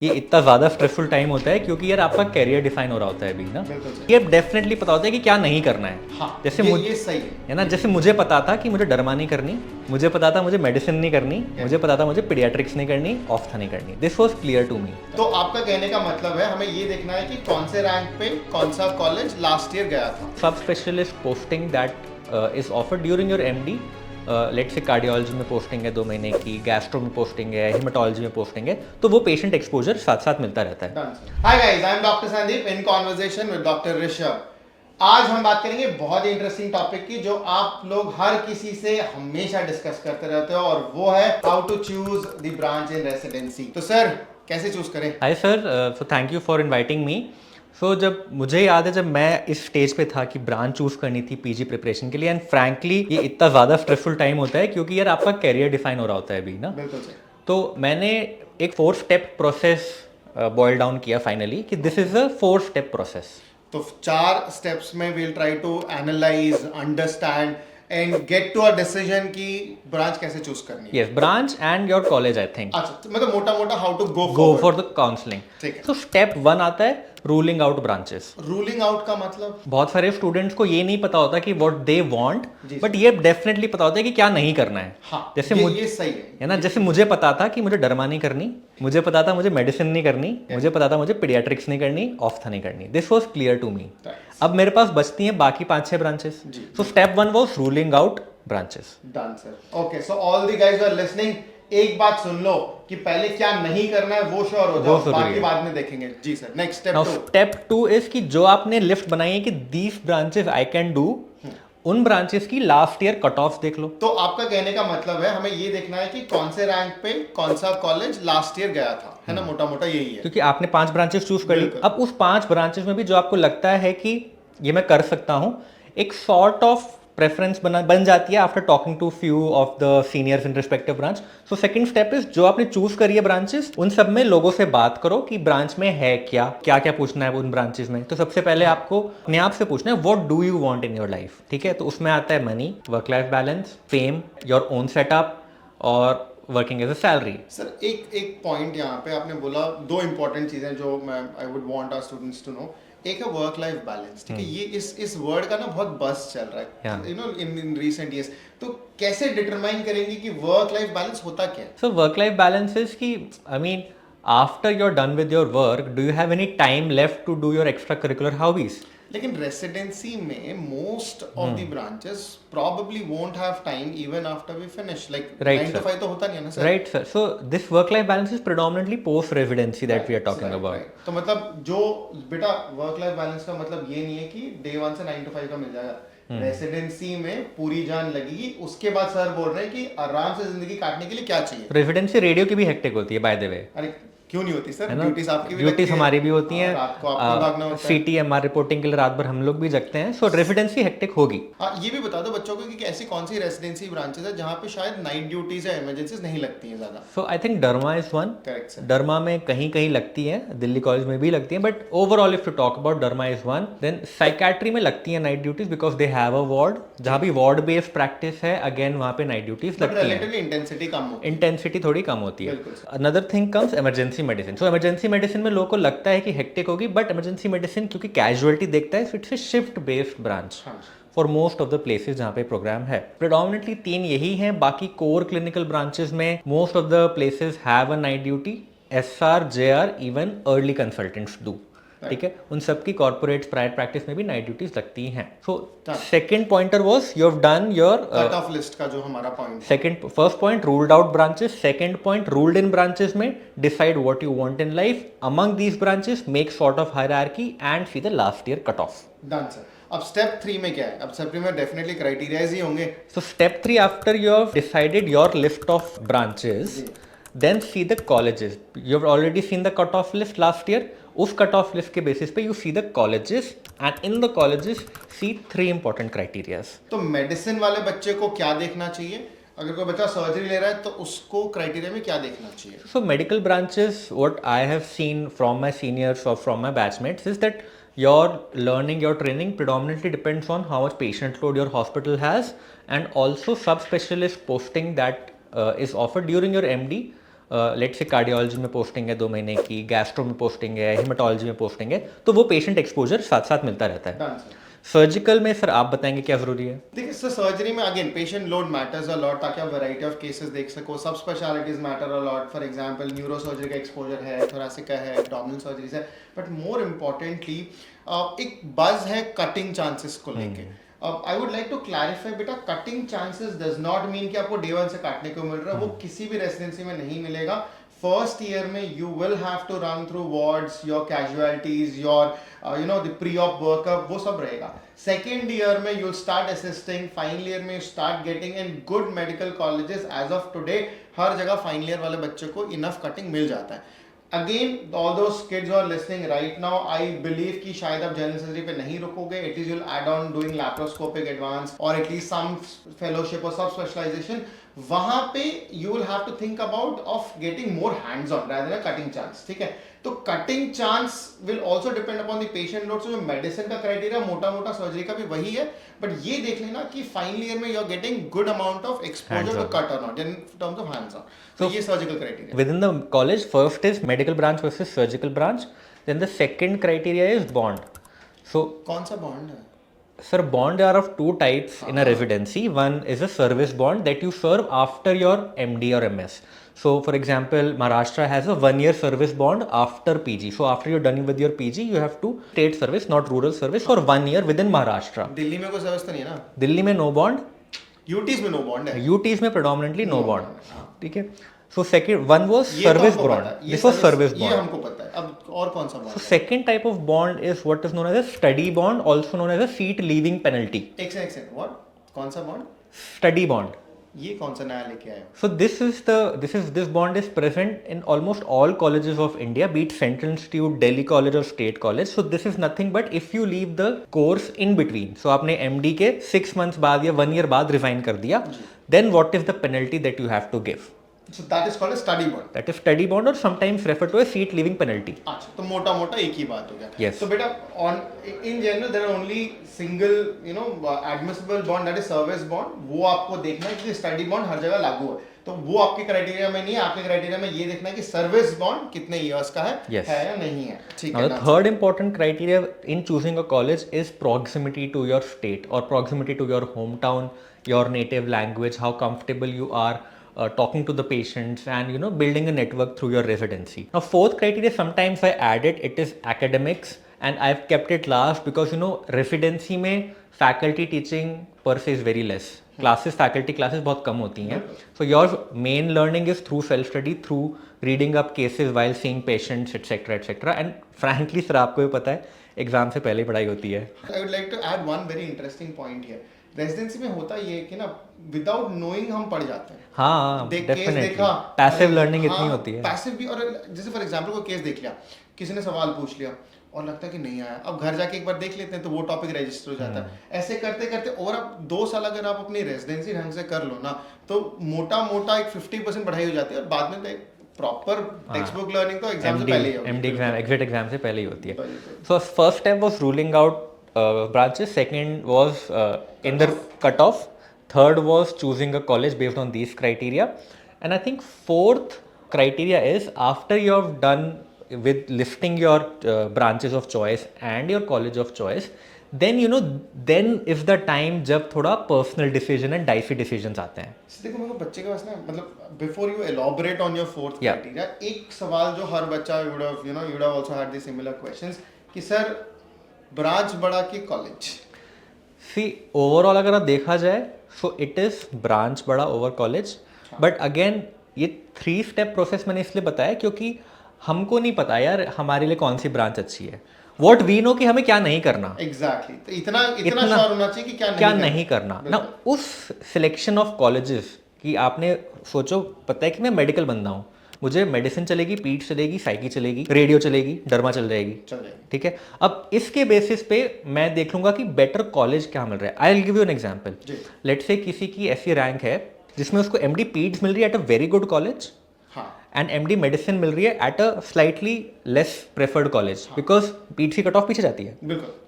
ये इतना ज़्यादा स्ट्रेसफुल टाइम होता है क्योंकि यार आपका कैरियर डिफाइन हो रहा होता है अभी ना। ये डेफिनेटली पता होता है कि क्या नहीं करना है। हाँ, जैसे ये सही है ना, जैसे मुझे पता था कि मुझे डर्मा नहीं करनी, मुझे पता था मुझे मेडिसिन नहीं करनी, मुझे पता था मुझे पीडियाट्रिक्स नहीं करनी, ऑप्था नहीं करनी। This was clear to me. तो आपका कहने का मतलब है हमें ये देखना है कि कौन से रैंक पे कौन सा कॉलेज लास्ट ईयर गया था। सब specialist posting that is offered during your MD, let's say cardiology में पोस्टिंग है 2 महीने की, गैस्ट्रो में पोस्टिंग है, हेमाटोलॉजी में पोस्टिंग है, तो वो पेशेंट एक्सपोजर साथ साथ मिलता रहता है। Hi guys, I am doctor Sandeep in conversation with doctor Rishabh. आज हम बात करेंगे बहुत ही इंटरेस्टिंग टॉपिक की जो आप लोग हर किसी से हमेशा डिस्कस करते रहते हो, और वो है how to choose the branch in residency. तो सर कैसे चूज करें? Hi sir, so thank you for inviting me. So जब मुझे याद है, जब मैं इस स्टेज पे था कि ब्रांच चूज करनी थी पीजी प्रिपरेशन के लिए, एंड फ्रैंकली ये इतना ज़्यादा स्ट्रेसफुल टाइम होता है क्योंकि यार आपका कैरियर डिफाइन हो रहा होता है अभी ना। बिल्कुल सही। तो मैंने एक 4 स्टेप प्रोसेस बॉयल डाउन किया फाइनली कि this is a 4 step process. तो 4 स्टेप्स में we'll try to analyse, understand and get to a decision कि ब्रांच कैसे चूज करनी है। Yes, branch and your college I think. अच्छा, तो मतलब मोटा मोटा how to go for the counselling. ठीक है। तो स्टेप 1 आता है ruling out branches. Ruling out का मतलब? बहुत सारे स्टूडेंट्स को ये नहीं पता होता कि व्हाट दे वांट, जी बट ये डेफिनेटली पता होता है कि क्या नहीं करना है। हाँ, जैसे ये सही है ना, जैसे मुझे पता था कि मुझे डर्मा नहीं करनी, मुझे पता था मुझे मेडिसिन नहीं करनी, मुझे पता था मुझे पीडियाट्रिक्स नहीं करनी, ऑप्था नहीं करनी। This was clear to me. अब मेरे पास बचती हैं बाकी 5-6 branches. So step 1 was ruling out branches. Done sir. Okay, so all the guys are listening, एक बात सुन लो कि पहले क्या नहीं करना है वो श्योर हो जाओ, बाकी बाद में देखेंगे। जी sir, next step 2। Step 2 is कि जो आपने लिस्ट बनाई है कि these branches I can do, उन ब्रांचेस की लास्ट ईयर कट ऑफ देख लो। तो आपका कहने का मतलब है हमें ये देखना है कि कौन से रैंक पे कौन सा कॉलेज लास्ट ईयर गया था, है ना? मोटा मोटा यही है। क्योंकि आपने 5 ब्रांचेस चूज कर ली। अब उस 5 ब्रांचेस में भी जो आपको लगता है कि ये मैं कर सकता हूं, एक सॉर्ट ऑफ प्रेफरेंस बन जाती है after talking to few of the seniors in respective branch. So second step is, जो आपने चूज करी है ब्रांचेस, उन सब में लोगों से बात करो कि ब्रांच में है क्या क्या क्या पूछना है उन ब्रांचेस में। तो सबसे पहले आपको अपने आप से पूछना है what do you want in your life. ठीक है, तो उसमें आता है money, work life balance, fame, your own setup और working as a salary. Sir एक पॉइंट यहाँ पे आपने बोला, 2 इंपॉर्टेंट चीजें जो मैं I would want our students to know. एक है वर्क लाइफ बैलेंस, ठीक है? ये इस वर्ड का ना बहुत बस चल रहा है, you know, in recent years. तो कैसे डिटरमाइन करेंगे कि वर्क लाइफ बैलेंस होता क्या है? So work life balance is कि, I mean, after you are done with your work, do you have any time left to do your extracurricular hobbies? लेकिन residency में most of the branches probably won't have time even after we finish, like Right, 9 to 5 तो होता नहीं है ना sir? Right, sir. So this work-life balance is predominantly post-residency that we are talking about. Right. तो मतलब जो बेटा work life balance का मतलब ये नहीं है कि डे 1 से 9 to 5 का मिल जाएगा। रेसिडेंसी में पूरी जान लगेगी, उसके बाद सर बोल रहे हैं कि आराम से जिंदगी काटने के लिए क्या चाहिए। रेजिडेंसी रेडियो की भी हेक्टिक होती है, बाय द वे। अरे क्यों नहीं होती सर? ड्यूटीज आपकी भी ड्यूटीज हमारी भी होती हैं, रात को आपको भागना होता है। CTMR रिपोर्टिंग के लिए रात भर हम लोग भी जगते हैं। सो रेजिडेंसी हेक्टिक होगी। हाँ, ये भी बता दो बच्चों को कि ऐसी कौन सी रेसिडेंसी ब्रांचेस है जहाँ पे शायद नाइट ड्यूटीज या इमरजेंसीज नहीं लगती हैं ज्यादा। So I think derma is one. Correct sir. Derma में कहीं कहीं लगती है, दिल्ली कॉलेज में भी लगती है, but overall if you talk about, derma is one. Then psychiatry में लगती है night duties because they have a ward, जहाँ भी वार्ड बेस्ड प्रैक्टिस है, अगेन वहाँ पे नाइट ड्यूटीज लगती है। इंटेंसिटी कम होती है, इंटेंसिटी थोड़ी कम होती है। Another thing comes emergency medicine. So emergency medicine में लोगों को लगता है कि हेक्टिक होगी, बट इमरजेंसी मेडिसिन क्योंकि कैजुअलिटी देखता है, it's a shift based branch for most of the places जहाँ पे प्रोग्राम है। प्रिडोमिनेटली 3 यही हैं, बाकी कोर क्लिनिकल ब्रांचेस में most of the places have a night duty. SR, JR, even early consultants do. ठीक है, उन सबकी कॉर्पोरेट प्राइवेट प्रैक्टिस में भी नाइट ड्यूटीज लगती हैं। So second pointer was you have done your cut off list का जो हमारा point. Second, first point ruled out branches, second point ruled in branches में decide what you want in life among these branches, make sort of hierarchy and see the last year cut off. Done sir. अब step 3 में क्या है? अब step 3 में definitely criterias ही होंगे। So step 3, after you have decided your list of branches, then see the colleges. You have already seen the cut-off list last year. उस cut off list के basis पे you see the colleges, and in the colleges see 3 important criterias. तो medicine वाले बच्चे को क्या देखना चाहिए? अगर कोई बच्चा सर्जरी ले रहा है तो उसको क्राइटेरिया में क्या देखना चाहिए? So medical branches, what I have seen from my seniors और from my batchmates is that your learning, your training predominantly depends on how much patient load your hospital has, and also subspecialist posting that is offered during your MD. Late से cardiology में posting है 2 महीने की, gastro में posting है, haematology में posting है, तो वो पेशेंट एक्सपोजर साथ साथ मिलता रहता है। Done, sir. सर्जिकल में सर आप बताएंगे क्या ज़रूरी है? देखिए सर सर्जरी में again patient load matters a lot, ताकि आप वैरायटी ऑफ केसेस देख सको। सब specialities matter a lot. For example neurosurgery का एक्सपोजर है, थोरेसिक का है, एब्डोमिनल सर्जरीज है, बट मोर इम्पोर्टेंटली एक बज है कटिंग चांसेस को लेके। I would like to clarify बेटा, cutting chances does not mean कि आपको डे 1 से काटने को मिल रहा है। वो किसी भी रेसिडेंसी में नहीं मिलेगा। फर्स्ट ईयर में you will have to run through wards, your casualties, your the pre op workup, वो सब रहेगा। सेकेंड ईयर में you start assisting, final year में you start getting in good medical colleges. As of today हर जगह final year वाले बच्चों को इनफ कटिंग मिल जाता है। Again all those kids who are listening right now, I believe कि शायद आप जनरल सर्जरी पे नहीं रुकोगे, at least you will add on doing laparoscopic advance और एटलीस्ट सम फेलोशिप और सब स्पेशलाइजेशन। वहां पे you will have to think about of getting more hands on rather than cutting chance, ठीक है। तो cutting chance will also depend upon the patient load. So जो medicine का criteria मोटा मोटा सर्जरी का भी वही है, बट ये देख लेना कि फाइनल ईयर में you are getting good amount of exposure to cut और not in terms of hands on. तो ये surgical criteria Within the college, first is medical branch versus surgical branch. Then the second criteria is bond. So, कौन सा bond है? sir, bond are of 2 types in a residency. One is a service bond that you serve after your MD or MS. So, for example, Maharashtra has a 1-year service bond after PG. So, after you're done with your PG, you have to state service, not rural service, for 1 year within Maharashtra. Delhi में कोई service तो नहीं है ना? दिल्ली में no bond, UTs में no bond है। UTs में predominantly no bond. ठीक है. So, second one was ये तो service हमको bond. पता है, ये This was service ये bond. हमको पता है। अब और कौन सा बॉन्ड So है? second type of bond is what is known as a study bond, also known as a seat leaving penalty. एक सेकंड, व्हाट? कौन सा बॉन्ड? Study bond. ये कौन सा नया लेके आए हो? So this bond is present in almost all colleges of India, be it Central Institute, Delhi College or State College. So this is nothing but if you leave the course in between. So आपने MD के 6 months बाद या 1 year बाद resign कर दिया, then what is the penalty that you have to give? So that is called a study bond. That is study bond or sometimes referred to as seat leaving penalty. अच्छा, तो मोटा मोटा एक ही बात हो गया। Yes. तो बेटा on in general there are only single admissible bond, that is service bond. वो आपको देखना है कि study bond हर जगह लागू है। तो वो आपके क्राइटेरिया में नहीं है। आपके क्राइटेरिया में ये देखना है कि सर्विस बॉन्ड कितने इयर्स का है, Yes. है या नहीं है। ठीक Now है the ना? third important criteria in choosing a college is proximity to your state or proximity to your hometown, your native language, how comfortable you are talking to the patients and building a network through your residency. Now fourth criteria, sometimes I add it is academics, and I've kept it last because residency में faculty teaching per se is very less. Faculty classes बहुत कम होती हैं. So your main learning is through self study, through reading up cases while seeing patients, etc. And frankly sir, आपको भी पता है exam से पहले ही पढ़ाई होती है. I would like to add one very interesting point here. Residency में होता ये है कि ना विदाउट नोइंग हम पढ़ जाते हैं। हाँ, केस डेफिनेटली देखा, पैसिव लर्निंग हाँ, इतनी होती है। पैसिव भी, और जैसे फॉर एग्जांपल कोई केस देख लिया, किसी ने सवाल पूछ लिया और लगता है कि नहीं आया, अब घर जाके एक बार देख लेते हैं तो वो टॉपिक रजिस्टर हो जाता है। ऐसे करते करते और अब 2 साल अगर आप अपनी रेजिडेंसी ढंग से कर लो ना, तो मोटा मोटा एक 50% पढ़ाई हो जाती है, और बाद में प्रॉपर टेक्स्ट बुक लर्निंग तो एग्जाम से पहले ही होती है। एमडी एग्जाम, एग्जिट एग्जाम से पहले ही होती है। So first step was ruling out branches, second was in the cutoff, third was choosing a college based on these criteria, and I think fourth criteria is after you have done with listing your branches of choice and your college of choice, then then is the time जब थोड़ा personal decision and dicey decisions आते हैं. देखो मेरे को बच्चे के पास ना, मतलब before you elaborate on your fourth criteria, एक सवाल जो हर बच्चा would have also had the similar questions कि सर ब्रांच बड़ा कि कॉलेज? सी ओवरऑल अगर आप देखा जाए सो इट इज ब्रांच बड़ा ओवर कॉलेज, बट अगेन ये 3 स्टेप प्रोसेस मैंने इसलिए बताया क्योंकि हमको नहीं पता यार हमारे लिए कौन सी ब्रांच अच्छी है. वॉट वी नो कि हमें क्या नहीं करना. एग्जैक्टली तो इतना श्योर होना चाहिए कि क्या नहीं करना ना. उस सिलेक्शन ऑफ कॉलेजेस कि आपने सोचो, पता है कि मैं मेडिकल बंदा हूँ, मुझे मेडिसिन चलेगी, पीट चलेगी, साइकी चलेगी, रेडियो चलेगी, डर्मा चल जाएगी, ठीक है. अब इसके बेसिस पे मैं देख लूंगा कि बेटर कॉलेज क्या मिल रहा है. I will give you an example. Let's say किसी की ऐसी रैंक है जिसमें उसको एमडी पीड्स मिल रही है at a very good college, and MD medicine मिल रही है at a slightly less preferred college, because peds की कट ऑफ पीछे जाती है,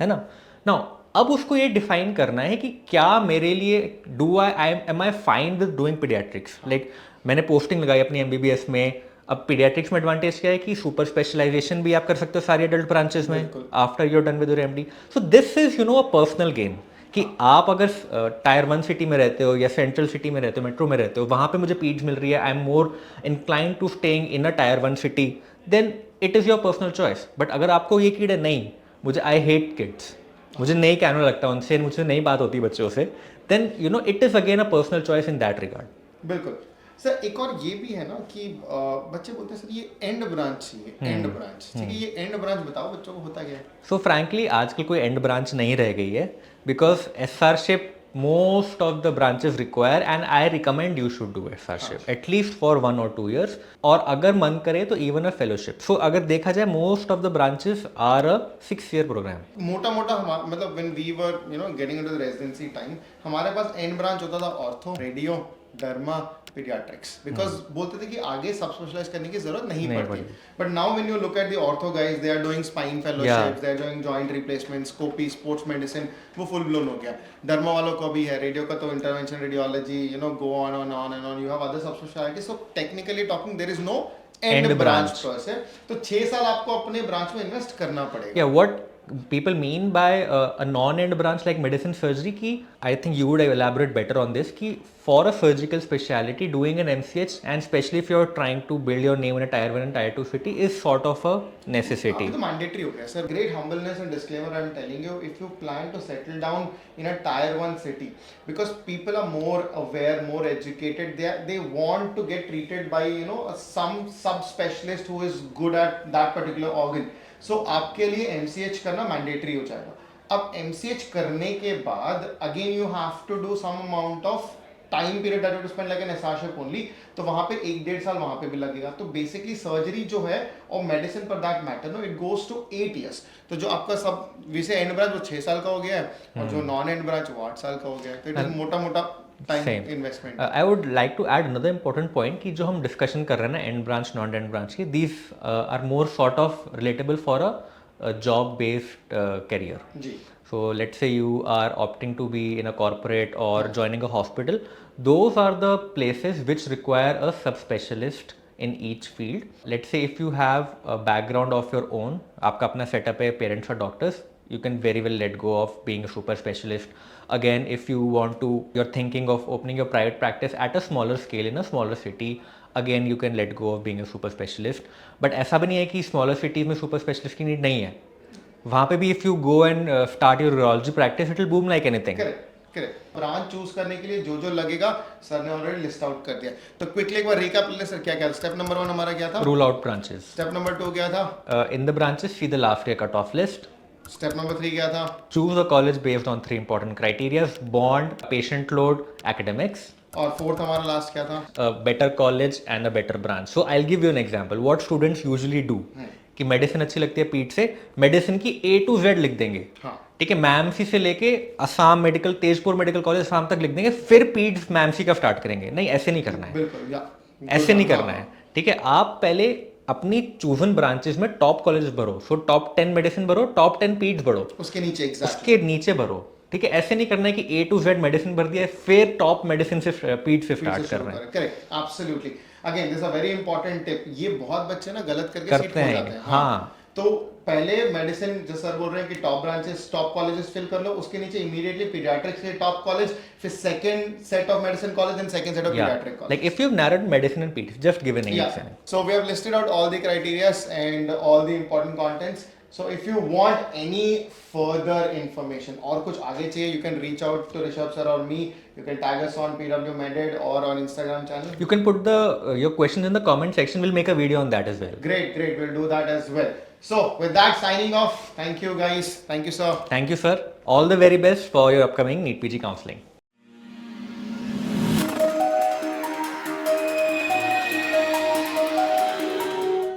है ना. नाउ अब उसको ये डिफाइन करना है कि क्या मेरे लिए am I fine with doing paediatrics. Like मैंने पोस्टिंग लगाई अपनी एमबीबीएस में अब पीडियाट्रिक्स में एडवांटेज क्या है कि सुपर स्पेशलाइजेशन भी आप कर सकते हो सारी एडल्ट ब्रांचेस में after your done with your MD. So this is you know a personal game कि आप अगर टायर 1 सिटी में रहते हो या सेंट्रल सिटी में रहते हो, मेट्रो में रहते हो, वहाँ पे मुझे पीड्स मिल रही है, I am more incline to staying in a tier 1 city, then it is your personal choice. But अगर आपको ये कीड़ है नहीं, मुझे आई हेट किड्स, मुझे नहीं कहना लगता उनसे, मुझसे नहीं बात होती बच्चों से, then you know it is again a personal choice in that regard. बिल्कुल सर. एक और ये भी है ना कि बच्चे बोलते हैं सर ये एंड ब्रांच चाहिए, एंड ब्रांच. ठीक है, ये एंड ब्रांच बताओ बच्चों को होता क्या है. सो फ्रैंकली आजकल कोई एंड ब्रांच नहीं रह गई है, because एसआरशिप most of the branches require and I recommend you should do SRship at least for 1 or 2 years, और अगर मन करे तो even a fellowship. So अगर देखा जाए most of the branches are a 6-year program. मोटा मोटा मतलब when we were you know getting into the residency time हमारे पास एंड ब्रांच होता था ortho, radio, derma, paediatrics, because बोलते थे कि आगे सब स्पेशलाइज करने की जरूरत नहीं पड़ती. But now when you look at the ortho guys, they are doing spine fellowships, they are doing joint replacements, copy, sports medicine, वो फुल ब्लोन हो गया. डर्मा वालों को भी है, रेडियो का तो intervention radiology, you know go on and on and on, you have other sub specialities. So technically talking there is no end branch per se. तो 6 साल आपको अपने ब्रांच में इन्वेस्ट करना पड़ेगा. Yeah, what people mean by a non-end branch like medicine surgery ki I think you would elaborate better on this ki for a surgical specialty doing an MCH and especially if you're trying to build your name in a tier 1 and tier 2 city is sort of a necessity. तो mandatory हो गया sir. Great humbleness and disclaimer I'm telling you, if you plan to settle down in a tier 1 city, because people are more aware, more educated, they want to get treated by you know some subspecialist who is good at that particular organ. सो आपके लिए MCH करना mandatory हो जाएगा. अब MCH करने के बाद again you have to do some amount of time period that you to spend like an SRship only. तो वहां पे 1-1.5 साल वहां पे भी लगेगा. तो बेसिकली सर्जरी जो है और मेडिसिन पर that matter no it goes to 8 years. तो जो आपका सब वैसे एंड ब्रांच वो 6 साल का हो गया है और जो नॉन एंड ब्रांच वो 8 साल का हो गया है. तो इट इज मोटा मोटा time investment. I would like to add another important point कि जो हम डिस्कशन कर रहे हैं ना end branch non end branch की, these are more sort of relatable for a job based career. जी. So let's say you are opting to be in a corporate or joining a hospital. Those are the places which require a subspecialist in each field. Let's say if you have a background of your own, आपका अपना setup है, parents are doctors, you can very well let go of being a super specialist. Again, if you want to, you're thinking of opening your private practice at a smaller scale in a smaller city, again you can let go of being a super specialist. But ऐसा भी नहीं है कि smaller cities में super specialist की need नहीं है. वहाँ पे भी if you go and start your urology practice, it will boom like anything. Correct. Branch choose करने के लिए जो जो लगेगा सर ने ऑलरेडी लिस्ट आउट कर दिया. तो क्विकली एक बार रिकैप ले सर. क्या क्या स्टेप नंबर 1 हमारा क्या था? Rule out branches. Step number 2 क्या था? In the branches, see the last year cutoff list. Step number 3 क्या था? Choose a college based on 3 important criteria: bond, patient load, academics. और फोर्थ हमारा लास्ट क्या था? A better college and a better branch. So I'll give you an example. What students usually do कि medicine अच्छी लगती है पीठ से, मेडिसिन की A to Z लिख देंगे. ठीक है, मैमसी से लेके Assam medical, Tezpur medical college Assam तक लिख देंगे, फिर पीठ मैमसी का स्टार्ट करेंगे. नहीं, ऐसे नहीं करना है. बिल्कुल ऐसे नहीं करना है. ठीक है, आप पहले अपनी चूजन ब्रांचेस में टॉप कॉलेजेस भरो. सो टॉप 10 मेडिसिन भरो, टॉप 10 पीठ भरो, उसके नीचे भरो. ठीक है, ऐसे नहीं करना है कि A to Z मेडिसिन भर दिया है फिर टॉप मेडिसिन से पीठ से स्टार्ट कर रहे हैं. Correct, absolutely. Again this is a very important tip. ये बहुत बच्चे ना गलत करके सीट खो जाते हैं. हाँ. तो पहले मेडिसिन जो सर बोल रहे हैं कि top branches, top colleges fill कर लो, उसके नीचे इमीडिएटली पीडियाट्रिक्स के टॉप कॉलेज, फिर second set of medicine college and second set of paediatric college. Like if you have narrowed medicine and peds, just give an example. So we have listed out all the criteria and all the important contents. So if you want any further information और कुछ आगे चाहिए, you can reach out to Rishabh sir or me. You can tag us on PW Meded or on Instagram channel. You can put the your questions in the comment section. We'll make a video on that as well. Great. We'll do that as well. So with that, signing off. Thank you guys. Thank you sir. Thank you sir. All the very best for your upcoming NEET PG counseling.